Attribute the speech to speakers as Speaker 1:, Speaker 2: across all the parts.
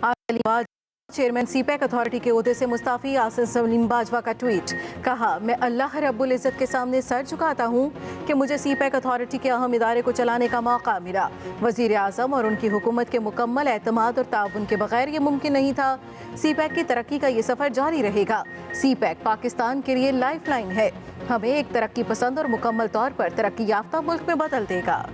Speaker 1: आज chairman CPEC authority के ओहदे से मुस्ताफी आसिफ सलीम बाजवा का ट्वीट। कहा, मैं अल्लाह रब्बुल इज़्ज़त के सामने सर झुकाता हूँ कि मुझे सीपैक अथॉरिटी के अहम इदारे को चलाने का मौका मिला। वज़ीर आज़म और उनकी हुकूमत के मुकम्मल एतमाद और ताउन के बगैर ये मुमकिन नहीं था। सीपैक की तरक्की का ये सफ़र जारी रहेगा। सीपैक पाकिस्तान के लिए लाइफ लाइन है, हमें एक तरक्की पसंद और मुकम्मल तौर पर तरक्की याफ्ता मुल्क में बदल देगा।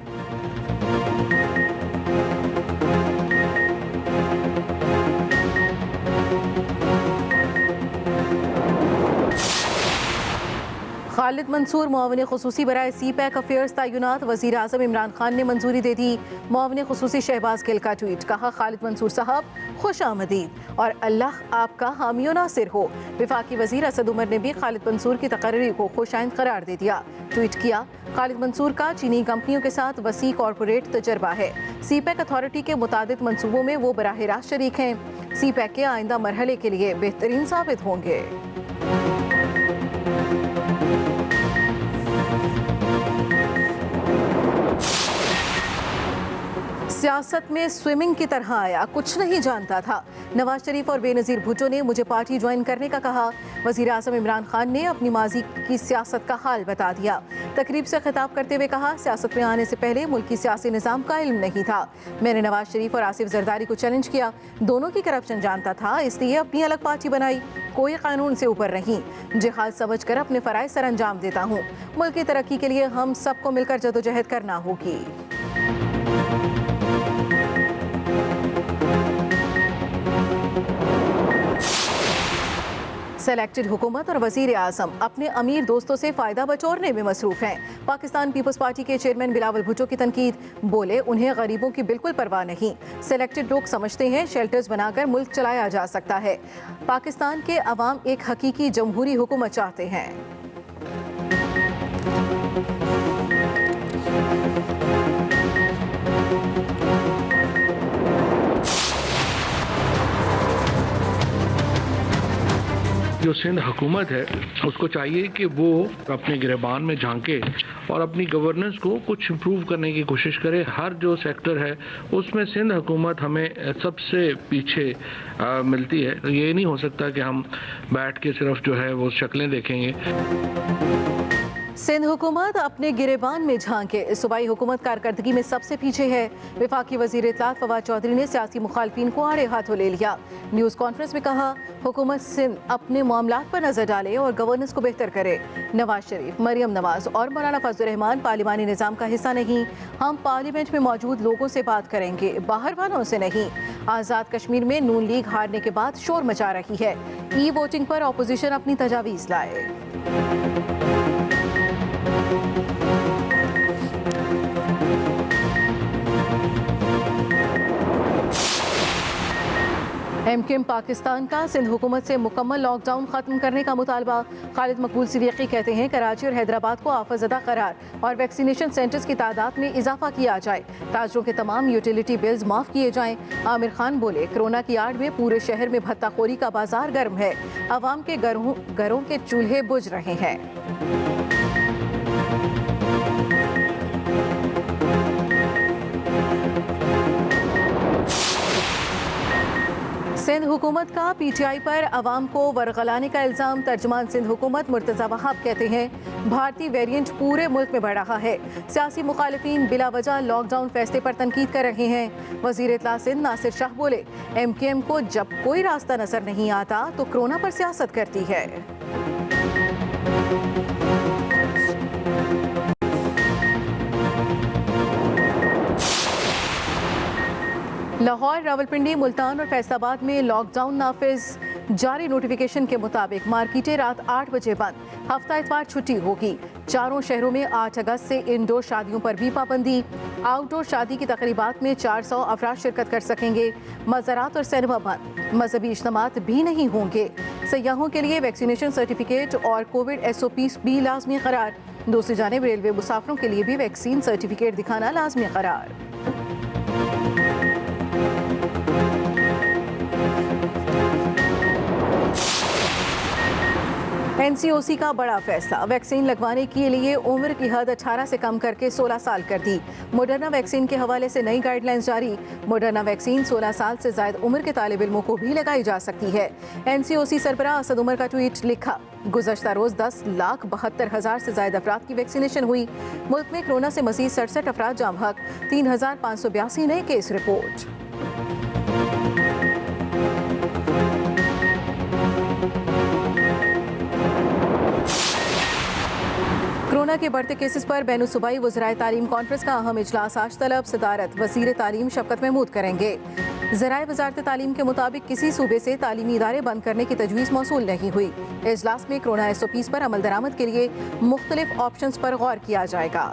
Speaker 1: खालिद मंसूर मुआविन खुसूसी बराए सीपैक अफेयर्स तैनात। वज़ीर आज़म इमरान खान ने मंजूरी दे दी। मुआविन खुसूसी शहबाज गिल का ट्वीट। कहा, खालिद मंसूर साहब खुश आमदीद और अल्लाह आपका हामी नासिर हो। वफाकी वज़ीर असद उमर ने भी खालिद मंसूर की तकर्री को खुशाइंद करार दे दिया। ट्वीट किया, खालिद मंसूर का चीनी कंपनियों के साथ वसी कॉरपोरेट तजर्बा है। सीपैक अथॉरिटी के मुतादिद मनसूबों में वो बराह रास्त शरीक हैं। सीपैक के आइंदा मरहले के लिए बेहतरीन साबित होंगे। सियासत में स्विमिंग की तरह आया, कुछ नहीं जानता था। नवाज शरीफ और बेनज़ीर भुट्टो ने मुझे पार्टी ज्वाइन करने का कहा। वज़ीर आज़म इमरान खान ने अपनी माजी की सियासत का हाल बता दिया। तकरीब से खिताब करते हुए कहा, सियासत में आने से पहले मुल्की सियासी निज़ाम का इल्म नहीं था। मैंने नवाज शरीफ और आसिफ जरदारी को चैलेंज किया, दोनों की करप्शन जानता था, इसलिए अपनी अलग पार्टी बनाई। कोई कानून से ऊपर नहीं, जिहाद समझ कर अपने फ़राइज़ सर अंजाम देता हूँ। मुल्क की तरक्की के लिए हम सबको मिलकर जदोजहद करना होगी। सेलेक्टेड हुकूमत और वज़ीर आज़म अपने अमीर दोस्तों से फ़ायदा बटोरने में मसरूफ़ हैं। पाकिस्तान पीपल्स पार्टी के चेयरमैन बिलावल भुट्टो की तनकीद। बोले, उन्हें गरीबों की बिल्कुल परवाह नहीं। सेलेक्टेड लोग समझते हैं शेल्टर्स बनाकर मुल्क चलाया जा सकता है। पाकिस्तान के अवाम एक हकीकी जमहूरी हुकूमत चाहते हैं।
Speaker 2: जो सिंध हुकूमत है उसको चाहिए कि वो अपने गिरबान में झांके और अपनी गवर्नेंस को कुछ इम्प्रूव करने की कोशिश करे। हर जो सेक्टर है उसमें सिंध हुकूमत हमें सबसे पीछे मिलती है। ये नहीं हो सकता कि हम बैठ के सिर्फ जो है वो शक्लें देखेंगे।
Speaker 1: सिंध हुकूमत अपने गिरेबान में झांके, सूबाई हुकूमत कारकर्दगी में सबसे पीछे है। वफाकी वज़ीर इत्तलात फवाद चौधरी ने सियासी मुखालफिन को आड़े हाथों ले लिया। न्यूज़ कॉन्फ्रेंस में कहा, हुकूमत सिंध अपने मामलात पर नजर डाले और गवर्नेंस को बेहतर करे। नवाज शरीफ, मरियम नवाज और मौलाना फजल रहमान पार्लिमानी निज़ाम का हिस्सा नहीं। हम पार्लियामेंट में मौजूद लोगों से बात करेंगे, बाहर वालों से नहीं। आज़ाद कश्मीर में नून लीग हारने के बाद शोर मचा रही है। ई वोटिंग पर अपोजिशन अपनी तजावीज़ लाए। एमकेएम पाकिस्तान का सिंध हुकूमत से मुकम्मल लॉकडाउन खत्म करने का मुतालबा। खालिद मकबूल सिद्दीकी कहते हैं, कराची और हैदराबाद को आफतज़दा करार और वैक्सीनेशन सेंटर्स की तादाद में इजाफा किया जाए। ताजरों के तमाम यूटिलिटी बिल्स माफ़ किए जाएं। आमिर खान बोले, कोरोना की आड़ में पूरे शहर में भत्ताखोरी का बाजार गर्म है। आवाम के घरों के चूल्हे बुझ रहे हैं। सिंध हुकूमत का पीटीआई पर अवाम को वरगलाने का इल्ज़ाम। तर्जुमान सिंध हुकूमत मुर्तज़ा वहाब कहते हैं, भारतीय वेरिएंट पूरे मुल्क में बढ़ रहा है। सियासी मुखालिफिन बिला वजह लॉकडाउन फैसले पर तनकीद कर रहे हैं। वज़ीर इत्तला सिंध नासिर शाह बोले, एमकेएम को जब कोई रास्ता नजर नहीं आता तो कोरोना पर सियासत करती है। लाहौर, रावलपिंडी, मुल्तान और फैसलाबाद में लॉकडाउन नाफिज। जारी नोटिफिकेशन के मुताबिक मार्केटें रात 8 बजे बंद। हफ्ता इतवार छुट्टी होगी। चारों शहरों में 8 अगस्त से इंडोर शादियों पर भी पाबंदी। आउटडोर शादी की तकरीबात में 400 अफराद शिरकत कर सकेंगे। मज़ारात और सिनेमा बंद। मजहबी इज्तिमात भी नहीं होंगे। सयाहों के लिए वैक्सीनेशन सर्टिफिकेट और कोविड SOP भी लाजमी करार। दूसरी जानिब रेलवे मुसाफिरों के लिए भी वैक्सीन सर्टिफिकेट दिखाना लाजमी करार। एनसीओसी का बड़ा फैसला, वैक्सीन लगवाने के लिए उम्र की हद 18 से कम करके 16 साल कर दी। मोडर्ना वैक्सीन के हवाले से नई गाइडलाइंस जारी। मोडर्ना वैक्सीन 16 साल से ज्यादा उम्र के तालिब इल्मों को भी लगाई जा सकती है। एनसीओसी सरबराह असद उमर का ट्वीट लिखा, गुज़श्ता रोज 10,72,000 से ज्यादा अफराद की वैक्सीनेशन हुई। मुल्क में कोरोना से मजीद 67 अफराद जाम हक, 3,582 नए केस रिपोर्ट। कोरोना के बढ़ते केसेस पर बैनुल सूबाई वज़राए तालीम कॉन्फ्रेंस का अहम इजलास आज तलब। सदारत वज़ीर तालीम शफकत महमूद करेंगे। ज़राए वज़ारत तालीम के मुताबिक किसी सूबे से तालीमी इदारे बंद करने की तजवीज़ मौसूल नहीं हुई। इजलास में कोरोना SOPs पर अमल दरामद के लिए मुख्तलिफ ऑप्शंस पर गौर किया जाएगा।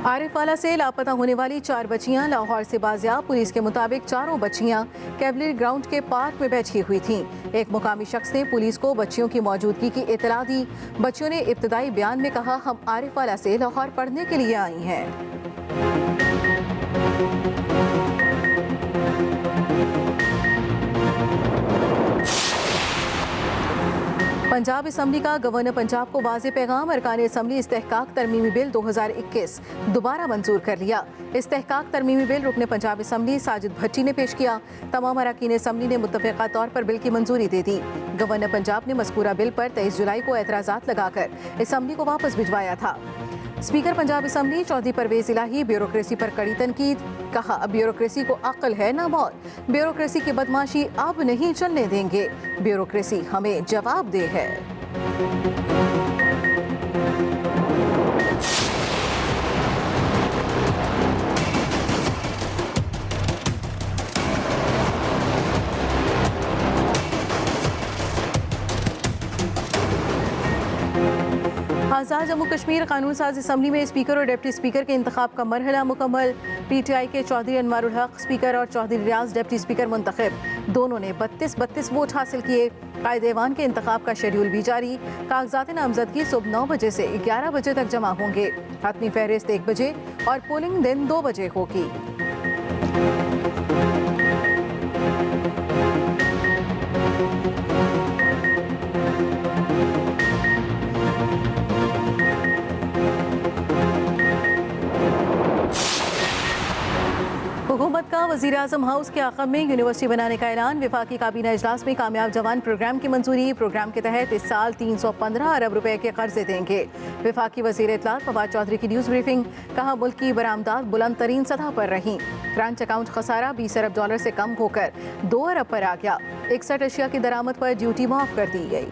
Speaker 1: आरिफवाला से लापता होने वाली 4 बच्चियां लाहौर से बाजियाब। पुलिस के मुताबिक चारों बच्चियां कैवलरी ग्राउंड के पार्क में बैठी हुई थीं। एक मुकामी शख्स ने पुलिस को बच्चियों की मौजूदगी की इतला दी। बच्चियों ने इब्तदाई बयान में कहा, हम आरिफवाला से लाहौर पढ़ने के लिए आई हैं। पंजाब असम्बली का गवर्नर पंजाब को वाज़ेह पैगाम, अरकान असम्बली इस्तेहकाक तरमीमी बिल 2021 दोबारा मंजूर कर लिया। इस्तेहकाक तरमीमी बिल रुकन पंजाब असम्बली साजिद भट्टी ने पेश किया। तमाम अरकान असम्बली ने मुत्तफ़िक़ा तौर पर बिल की मंजूरी दे दी। गवर्नर पंजाब ने मज़कूरा बिल पर 23 जुलाई को एतराज़ात लगाकर असम्बली को वापस भिजवाया था। स्पीकर पंजाब असम्बली चौधरी परवेज़ इलाही ब्यूरोक्रेसी पर कड़ी तनकीद, कहा ब्यूरोक्रेसी को अक्ल है ना मौत। ब्यूरोक्रेसी की बदमाशी अब नहीं चलने देंगे, ब्यूरोक्रेसी हमें जवाबदेह है। आज़ाद जम्मू कश्मीर कानून साज असम्बली में स्पीकर और डिप्टी स्पीकर के इंतखाब का मरहला मुकम्मल। PTI के चौधरी अनवारुल हक स्पीकर और चौधरी रियाज डिप्टी स्पीकर मुंतखब। दोनों ने 32 वोट हासिल किए। कायदेवान के इंतखाब का शेड्यूल भी जारी। कागजात नामजदगी सुबह 9 बजे से 11 बजे तक जमा होंगे। हतमी फहरिस्त 1 बजे और पोलिंग दिन 2 बजे होगी। हुकूमत का वज़ीर-ए-आज़म हाउस के आक़ब में यूनिवर्सिटी बनाने का ऐलान। वफाकी काबीना इजलास में कामयाब जवान प्रोग्राम की मंजूरी। प्रोग्राम के तहत इस साल 315 अरब रुपए के कर्जे देंगे। वफाकी वज़ीर इत्तलात फवाद चौधरी की न्यूज़ ब्रीफिंग, कहा मुल्क की बरामदात बुलंद तरीन सतह पर रहीं। क्रंच अकाउंट खसारा 20 अरब डॉलर से कम होकर 2 अरब पर आ गया। 61 अशिया की दरामद पर ड्यूटी माफ़ कर दी गई।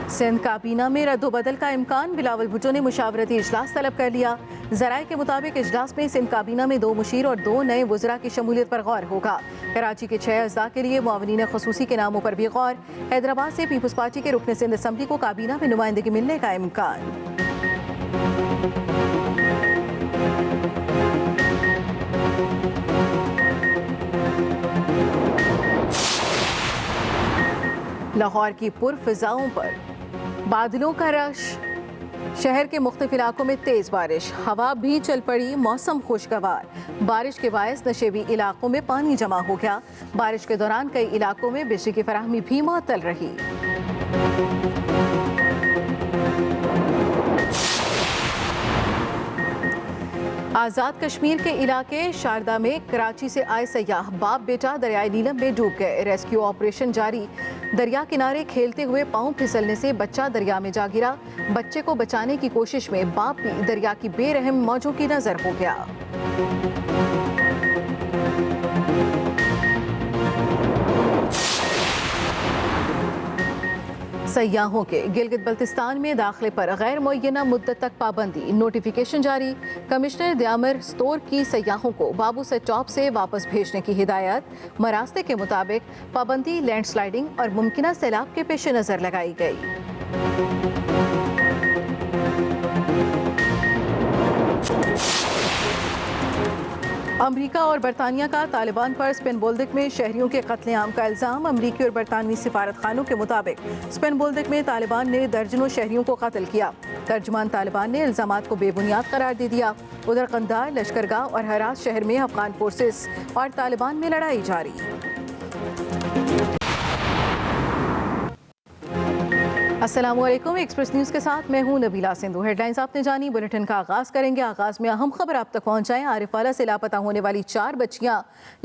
Speaker 1: सिंध काबीना में रद्दोबदल का इम्कान। बिलावल भुट्टो ने मुशावरती इजलास तलब कर लिया। ज़राए के मुताबिक इजलास में सिंध काबीना में 2 मुशीर और 2 नए वज़रा की शमूलियत पर गौर होगा। कराची के 6 अज़्ज़ा के लिए मुआवनीन ख़ुसूसी के नामों पर भी गौर। हैदराबाद से पीपल्स पार्टी के रुकन सिंध असम्बली को काबीना में नुमाइंदगी मिलने का इम्कान। लाहौर की पुरफ़िज़ाओं पर बादलों का रश। शहर के मुख्तलिफ इलाकों में तेज़ बारिश, हवा भी चल पड़ी, मौसम खुशगवार। बारिश के बायस नशेबी इलाकों में पानी जमा हो गया। बारिश के दौरान कई इलाकों में बिजली की फराहमी भी मुअत्तल रही। आज़ाद कश्मीर के इलाके शारदा में कराची से आए सयाह बाप बेटा दरियाए नीलम में डूब गए। रेस्क्यू ऑपरेशन जारी। दरिया किनारे खेलते हुए पांव फिसलने से बच्चा दरिया में जा गिरा। बच्चे को बचाने की कोशिश में बाप भी दरिया की बेरहम मौजों की नजर हो गया। सयाहों के गिलगित बल्तिस्तान में दाखिले पर गैर मुअय्यना मुद्दत तक पाबंदी। नोटिफिकेशन जारी। कमिश्नर दयामर स्तोर की सयाहों को बाबू सेट टॉप से वापस भेजने की हिदायत। मरास्ते के मुताबिक पाबंदी लैंडस्लाइडिंग और मुमकिना सैलाब के पेश नज़र लगाई गई। अमेरिका और बरतानिया का तालिबान पर स्पेन बोल्दिक में शहरियों के कत्लेआम का इल्ज़ाम। अमेरिकी और बरतानवी सिफारत खानों के मुताबिक स्पेन बोल्दिक में तालिबान ने दर्जनों शहरियों को कत्ल किया। तर्जुमान तालिबान ने इल्ज़ामात को बेबुनियाद करार दे दिया। उधर कंदार, लश्करगाह और हरात शहर में अफगान फोर्सेस और तालिबान में लड़ाई जारी। अस्सलाम वालेकुम, एक्सप्रेस न्यूज़ के साथ मैं हूं नबीला सिंधु। हेडलाइंस आपने जानी, बुलेटिन का आगाज़ करेंगे। आगाज़ में अहम खबर आप तक पहुंचाएं। आरिफवाला से लापता होने वाली 4 बच्चियां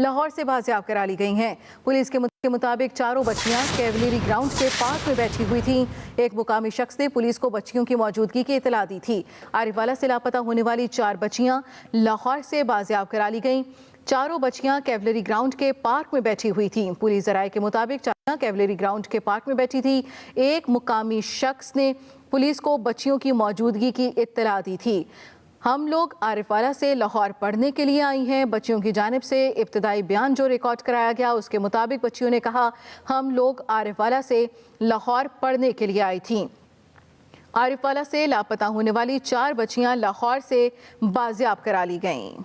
Speaker 1: लाहौर से बाजियाब करा ली गई हैं। पुलिस के मुताबिक चारों बच्चियां कैवलरी ग्राउंड के पार्क में बैठी हुई थीं। एक मुकामी शख्स ने पुलिस को बच्चियों की मौजूदगी की इतला दी थी। आरिफवाला से लापता होने वाली 4 बच्चियां लाहौर से बाजियाब करा ली गईं। चारों बच्चियां कैवलरी ग्राउंड के पार्क में बैठी हुई थीं। पुलिस ज़राए के मुताबिक चारों कैवलरी ग्राउंड के पार्क में बैठी थी। एक मुकामी शख्स ने पुलिस को बच्चियों की मौजूदगी की इत्तला दी थी। हम लोग आरिफवाला से लाहौर पढ़ने के लिए आई हैं। बच्चियों की जानिब से इब्तदाई बयान जो रिकॉर्ड कराया गया उसके मुताबिक बच्चियों ने कहा, हम लोग आरिफवाला से लाहौर पढ़ने के लिए आई थीं। आरिफवाला से लापता होने वाली 4 बच्चियां लाहौर से बाजियाब करा ली गईं।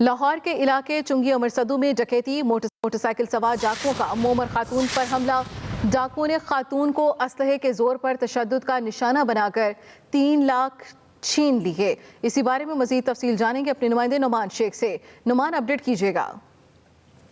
Speaker 1: लाहौर के इलाके चुंगी अमरसदू में डकैती, मोटरसाइकिल सवार डाकुओं का मोमर खातून पर हमला। डाकुओं ने खातून को असलहे के जोर पर तशद्दुद का निशाना बनाकर 3 लाख छीन लिए। इसी बारे में मजीद तफसील जानेंगे अपने नुमाइंदे नुमान शेख से। नुमान, अपडेट कीजिएगा।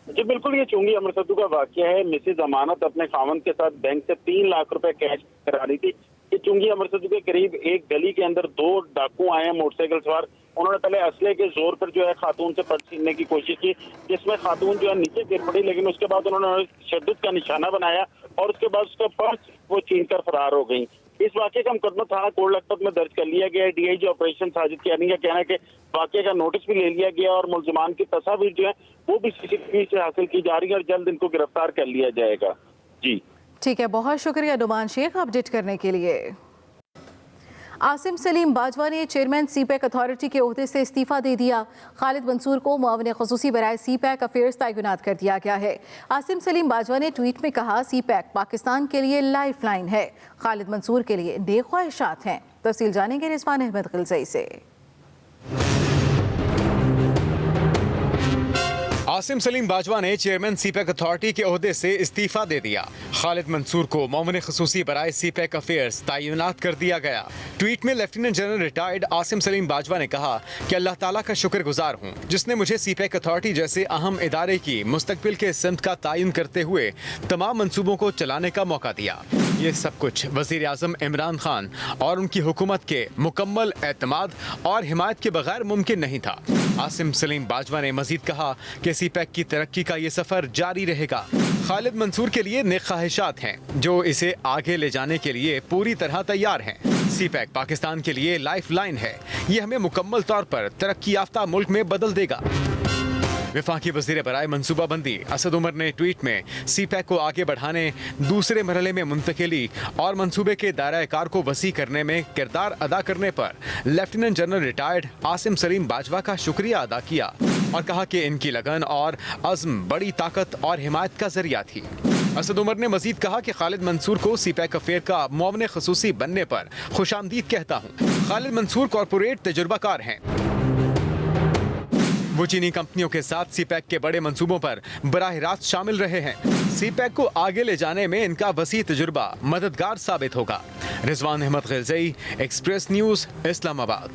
Speaker 3: जी बिल्कुल, ये चुंगी अमरसदू का वाकया है। मिसेज अमानत अपने खावंद के साथ बैंक से 3 लाख रुपए कैश करा रही थी। ये चुंगी अमरसदू के करीब एक गली के अंदर 2 डाकू आए हैं मोटरसाइकिल सवार। उन्होंने पहले असले के जोर पर जो है खातून से पर्स छीनने की कोशिश की, जिसमें खातून जो है नीचे गिर पड़ी, लेकिन उसके बाद उन्होंने तशद्दुद का निशाना बनाया और उसके बाद उसका पर्स वो छीन कर फरार हो गई। इस वाकये का मुकदमा थाना कोट लखपत में दर्ज कर लिया गया है। डीआईजी ऑपरेशन साजिद कियानी का कहना है कि वाकये का नोटिस भी ले लिया गया और मुल्जिमान की तस्वीर जो है वो भी सीसीटीवी से हासिल की जा रही है और जल्द इनको गिरफ्तार कर लिया जाएगा। जी
Speaker 1: ठीक है, बहुत शुक्रिया नुमान शेख अपडेट करने के लिए। आसिम सलीम बाजवा ने चेयरमैन सीपैक अथॉरिटी के ओहदे से इस्तीफा दे दिया। खालिद मंसूर को मुआविन ख़ुसूसी बराए सीपैक अफेयर्स तैनात कर दिया गया है। आसिम सलीम बाजवा ने ट्वीट में कहा, सीपैक पाकिस्तान के लिए लाइफ लाइन है, खालिद मंसूर के लिए नेक ख्वाहिशात हैं। तफसील जानेंगे रिजवान अहमद गिलज़ई से।
Speaker 4: आसिम सलीम बाजवा ने चेयरमैन सीपैक अथॉरिटी के ओहदे से इस्तीफा दे दिया। खालिद मंसूर को मुआविन ख़ुसूसी बराए सीपैक अफेयर्स तैनात कर दिया गया। ट्वीट में lieutenant general retired Asim Salim Bajwa ने कहा कि अल्लाह ताला का शुक्रगुजार हूँ जिसने मुझे सीपैक अथॉरिटी जैसे अहम इदारे की मुस्तकबिल के सिमत का तयन करते हुए तमाम मंसूबों को चलाने का मौका दिया। ये सब कुछ वज़ीर आज़म इमरान खान और उनकी हुकूमत के मुकम्मल एतमाद और हिमायत के बगैर मुमकिन नहीं था। आसिम सलीम बाजवा ने मजीद कहा कि सीपैक की तरक्की का ये सफ़र जारी रहेगा। खालिद मंसूर के लिए नेक ख्वाहिशात हैं जो इसे आगे ले जाने के लिए पूरी तरह तैयार हैं। सीपैक पाकिस्तान के लिए लाइफ लाइन है, ये हमें मुकम्मल तौर पर तरक्की याफ्ता मुल्क में बदल देगा। वफाकी वज़ीर बराए मनसूबाबंदी असद उमर ने ट्वीट में सीपैक को आगे बढ़ाने, दूसरे मरहले में मुंतकिली और मनसूबे के दायरा कार को वसी करने में किरदार अदा करने पर lieutenant general retired Asim Salim Bajwa का शुक्रिया अदा किया और कहा कि इनकी लगन और अज़्म बड़ी ताकत और हिमायत का जरिया थी। असद उमर ने मजीद कहा कि खालिद मंसूर को सीपैक अफेयर का मुआविन ख़ुसूसी बनने पर खुशामदीद कहता हूँ। खालिद मंसूर कॉरपोरेट तजुर्बाकार हैं। वो चीनी कंपनियों के साथ सीपैक के बड़े मंसूबों पर बराह रास्त शामिल रहे हैं। सीपैक को आगे ले जाने में इनका वसी तजुर्बा मददगार साबित होगा। Rizwan Ahmed Gilzai, Express News, Islamabad.